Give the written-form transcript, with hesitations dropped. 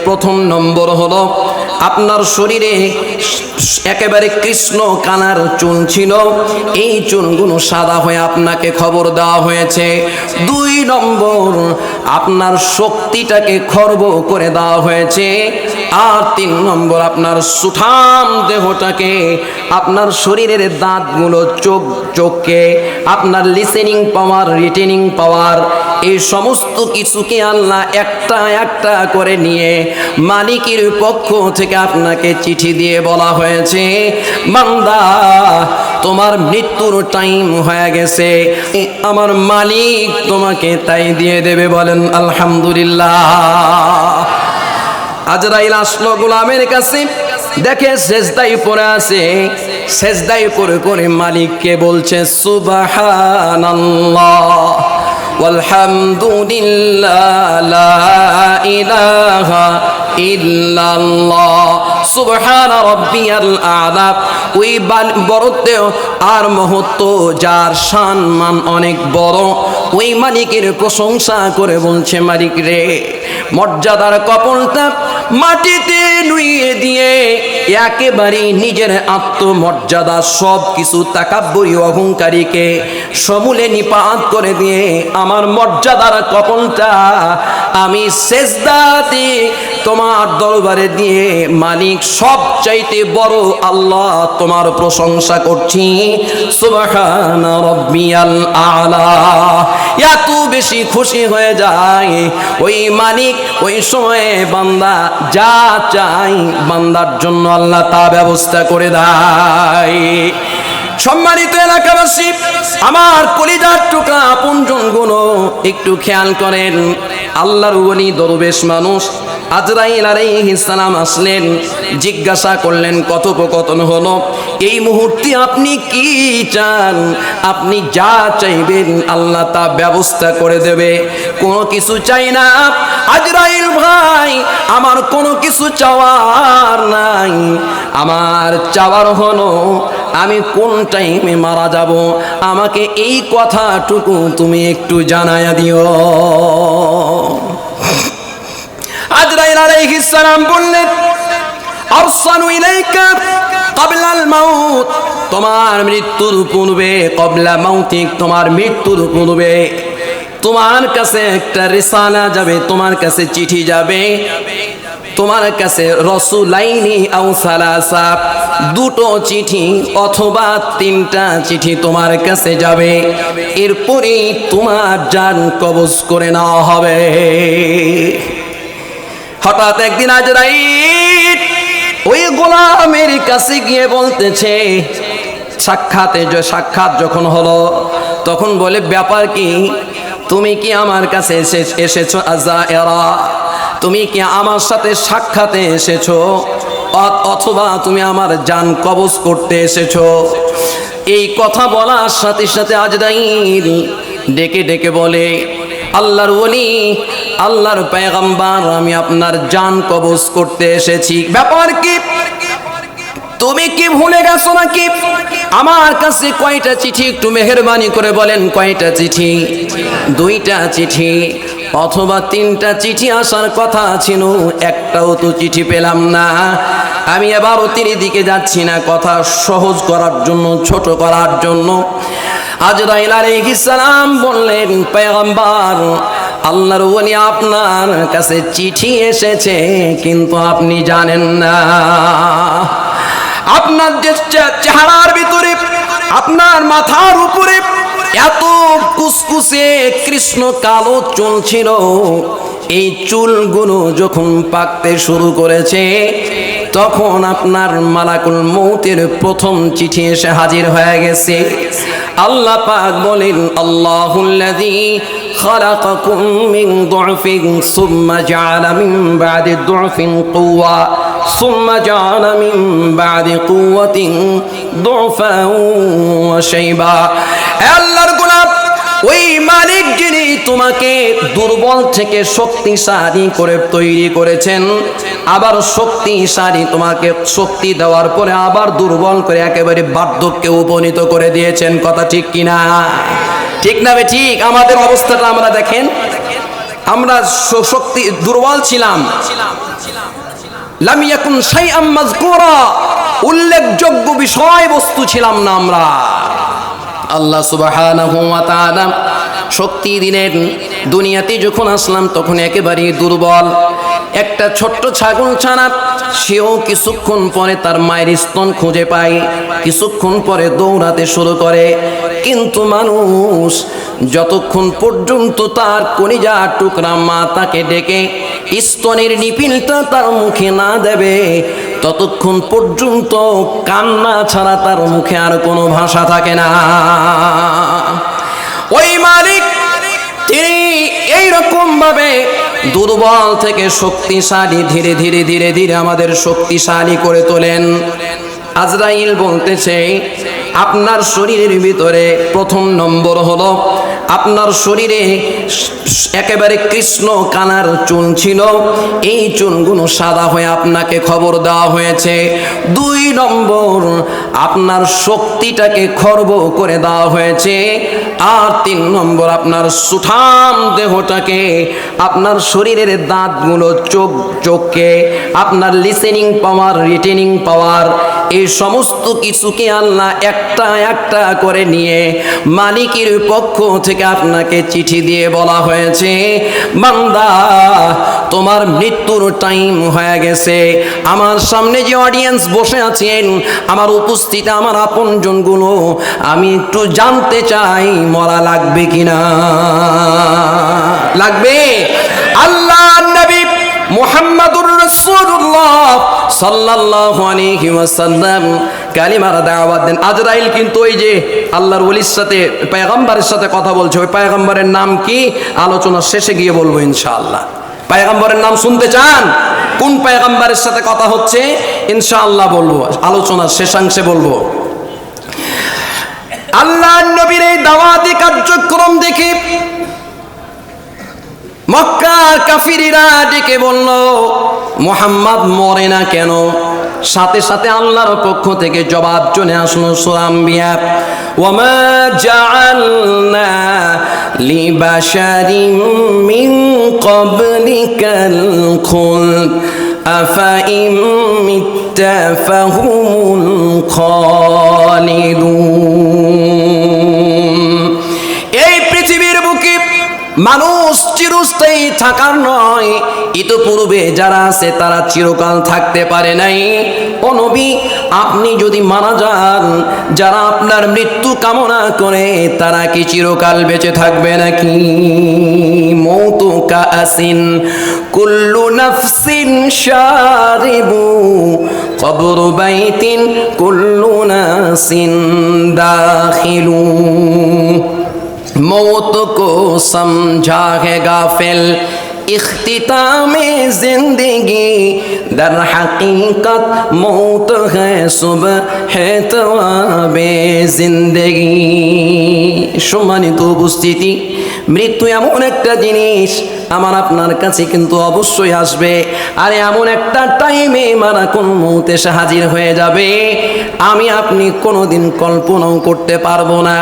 প্রথম নম্বর হলো আপনার শরীরে একেবারে কৃষ্ণ কানার চুল ছিল, এই চুলগুলো সাদা হয়ে আপনাকে খবর দেওয়া হয়েছে। 2 নম্বর আপনার শক্তিটাকে খর্ব করে দেওয়া হয়েছে। আর 3 নম্বর আপনার সুঠাম দেহটাকে, আপনার শরীরের দাঁতগুলো, চোখকে, আপনার লিসেনিং পাওয়ার, রিটেনিং পাওয়ার, এই সমস্ত কিছুকে আল্লাহ একটা একটা করে নিয়ে মালিকের পক্ষ থেকে আপনাকে চিঠি দিয়ে বলা হয়েছে, বান্দা তোমার মৃত্যুর টাইম হয়ে গেছে, আমার মালিক তোমাকে তাই দিয়ে দেবে। বলেন আলহামদুলিল্লাহ। আজরাইল আসলো গোলামের কাছে, দেখে সেজদায় পড়ে আছে, সেজদায় পড়ে করে মালিককে বলছে সুবহানাল্লাহ ওয়ালহামদুলিল্লাহ লা ইলাহা ইল্লাল্লাহ সুবহানা রাব্বিয়াল আ'লা। ওই বড়ত্ব আর মহত্ব, যার সম্মান অনেক বড়, ওই মালিকের প্রশংসা করে বলছে, মালিক রে, মর্যাদার কপলটা মাটিতে নুইয়ে দিয়ে একেবারে নিজের আত্মমর্যাদা সব কিছু তাকাব্বুরি অহংকারীকে সমূলে নিপাত করে দিয়ে আমার মর্যাদার কপলটা আমি সেজদাতে তোমার দরবারে দিয়ে মালিক সবচাইতে বড় আল্লাহ তোমার প্রশংসা করছি, সুবহানা রাব্বিয়াল আ'লা। এত বেশি খুশি হয়ে যায় ওই মালিক, ওই সময়ে বান্দা যা চাই বান্দার জন্য আল্লাহ তা ব্যবস্থা করে দেয়। সম্মানিত এলাকাবাসী, আমার কলিজার টুকরা আপনজনগুলো একটু খেয়াল করেন। আল্লাহর ওলি দরবেশ মানুষ আজরাইল আলাইহিস সালাম আসলেন, জিজ্ঞাসা করলেন, কথোপকথন হলো, এই মুহূর্তে আপনি কি চান? আপনি যা চাইবেন আল্লাহ তা ব্যবস্থা করে দেবে, কোনো কিছু চাই না। আজরাইল ভাই, আমার কোনো কিছু চাওয়ার নাই, আমার চাওয়ার হলো আমি কোন টাইমে মারা যাব, আমাকে এই কথাটুকু তুমি একটু জানায়া দিও। আজরাইল আলাইহিস সালাম বললেন, আরসালু ইলাইকা ক্বাবলাল মাউত, তোমার মৃত্যুর পূর্বে, ক্বাবলা মাউতিক, তোমার মৃত্যুর পূর্বে তোমার কাছে একটা রিসালা যাবে, তোমার কাছে চিঠি যাবে, তোমার কাছে রসুলাইনি আও সালাসা, 2টো চিঠি অথবা 3টা চিঠি তোমার কাছে যাবে, এরপরে তোমার জান কবজ করে নেওয়া হবে। হঠাৎ একদিন আজরাইল ওই গোলামের কাছে গিয়ে বলতেছে, সাক্ষাৎ যখন হলো তখন বলে, ব্যাপার কি, তুমি কি আমার কাছে এসেছো আজায়েরা? তুমি কি আমার সাথে সাক্ষাতে এসেছো, অথবা তুমি আমার জান কবজ করতে এসেছো? এই কথা বলার সাথে সাথে আজরাইল ডেকে ডেকে বলে, আল্লাহর ওলি, আল্লাহর পয়গম্বর, আমি আপনার জান কবজ করতে এসেছি। ব্যাপার কি, তুমি কি ভুলে গেছো নাকি? আমার কাছে কয়টা চিঠি, একটু মেহেরবানি করে বলেন কয়টা চিঠি? 2টা চিঠি অথবা 3টা চিঠি আসার কথা ছিল, একটাও তো চিঠি পেলাম না। আমি এবার অতির দিকে যাচ্ছি না, কথা সহজ করার জন্য, ছোট করার জন্য। আজরাইল আলাইহিস সালাম বললেন, পয়গম্বর, আল্লাহর ওলি, আপনার কাছে চিঠি এসেছে, কিন্তু আপনি জানেন না আপনার যে চেহারার ভিতরে, আপনার মাথার উপরে এত কুসকুসে কৃষ্ণ কালো চুল ছিল, এই চুলগুলো যখন পাকতে শুরু করেছে তখন আপনার মালাকুল মউতের প্রথম চিঠি এসে হাজির হয়ে গেছে। আল্লাহ পাক বলেন, আল্লাহুল্লাযী খালাকাকুম মিন দু'ফিন সুম্মা জাআলা মিন বা'দি দু'ফিন কুওয়া সুম্মা জাআলা মিন বা'দি কুওয়াতিন দু'ফান ওয়া শাইবা। আল্লাহর গোলাম, ওই মালিক যিনি তোমাকে দুর্বল থেকে শক্তিশালী করে তৈরি করেছেন, আবার শক্তিশালী তোমাকে শক্তি দেওয়ার পরে আবার দুর্বল করে একেবারে বার্ধক্যে উপনীত করে দিয়েছেন। কথা ঠিক কিনা? ঠিক না বে ঠিক? আমাদের অবস্থাটা আমরা দেখেন, আমরা শক্তি দুর্বল ছিলাম। লাম ইয়াকুন শাইআম মাযকুরা, উল্লেখযোগ্য বিষয়বস্তু ছিলাম না আমরা। আল্লাহ সুবহানাহু ওয়া তাআলা শক্তি দিলেন। দুনিয়াতে যখন আসলাম তখন একেবারেই দুর্বল। একটা ছোট্ট ছাগল ছানা, সেও কিছুক্ষণ পরে তার মায়ের স্তন খুঁজে পায়, কিছুক্ষণ পরে দৌড়াতে শুরু করে। কিন্তু মানুষ যতক্ষণ পর্যন্ত তার কলিজা টুকরা মা তাকে ডেকে স্তনের নিপিলটা তার মুখে না দেবে, ততক্ষণ পর্যন্ত কান্না ছাড়া তার মুখে আর কোনো ভাষা থাকে না। ওই মালিক তিনি এইরকম ভাবে দুর্বল থেকে শক্তিশালী ধীরে ধীরে ধীরে ধীরে আমাদের শক্তিশালী করে তোলেন। আজরাইল বলতেছে, আপনার শরীরের ভিতরে প্রথম নম্বর হলো আপনার শরীরে একেবারে কৃষ্ণ কানার চুল ছিল, এই চুলগুলো সাদা হয়ে আপনাকে খবর দেওয়া হয়েছে। 2 নম্বর, আপনার শক্তিটাকে খর্ব করে দেওয়া হয়েছে। আর 3 নম্বর, আপনার সুঠাম দেহটাকে, আপনার শরীরের দাঁতগুলো, চোখকে, আপনার লিসেনিং পাওয়ার, রিটেনিং পাওয়ার, এই সমস্ত কিছুকে আল্লাহ একটা একটা করে নিয়ে মালিকের পক্ষ থেকে আপনাকে চিঠি দিয়ে বলা হয়েছে, বান্দা তোমার মৃত্যুর টাইম হয়ে গেছে। আমার সামনে যে অডিয়েন্স বসে আছেন, আমার উপস্থিত আমার আপনজনগুলো, আমি একটু জানতে চাই মরা লাগবে কিনা? লাগবে? আল্লাহ নবী মুহাম্মাদুর রাসূলুল্লাহ সাল্লাল্লাহু আলাইহি ওয়াসাল্লাম কালিমার দাওয়াত দেন। আজরাইল কিন্তু ওই যে আল্লাহর ওলির সাথে, পয়গম্বরের সাথে কথা বলছে। ওই পয়গম্বরের নাম কি? আলোচনা শেষে গিয়ে বলবো ইনশাআল্লাহ। পয়গম্বরের নাম শুনতে চান? কোন পয়গম্বরের সাথে কথা হচ্ছে ইনশাআল্লাহ বলবো, আলোচনার শেষাংশে বলবো। আল্লাহর নবীর এই দাওয়াতি কার্যক্রম দেখে মক্কার কাফিররা ডেকে বলল, মুহাম্মদ মরে না কেন? সাথে সাথে আল্লাহর পক্ষ থেকে জবাব চলে আসলো সূরা আম্বিয়া, ওয়ামা জাআলনা লিবাশারিন মিন ক্বাবলিকাল খুলদ আফা ইম মিত্তা ফাহুমুল খালিদুন। এই পৃথিবীর বুকে মানুষ চিরস্থায়ী থাকার নয়, ইতপূর্বে যারা আছে তারা চিরকাল থাকতে পারে নাই। ও নবী, আপনি যদি মারা যান, যারা আপনার মৃত্যু কামনা করে তারা কি চিরকাল বেঁচে থাকবে নাকি? মৌতু কাসিন কুল্লু নাফসিন শারিবু কবরু বাইতিন কুল্লু নাসিন দাখিলু। मौत को समझा है गाफिल इख्तितामे जिंदगी दर हकीकत मौत है सुबह है तवाबे जिंदगी। সম্মানিত উপস্থিতি, মৃত্যু এমন একটা জিনিস আমার আপনার কাছে কিন্তু অবশ্যই আসবে। আর এমন একটা টাইমে মারাকুল মউত এসে হাজির হয়ে যাবে, আমি আপনি কোনোদিন কল্পনাও করতে পারবো না।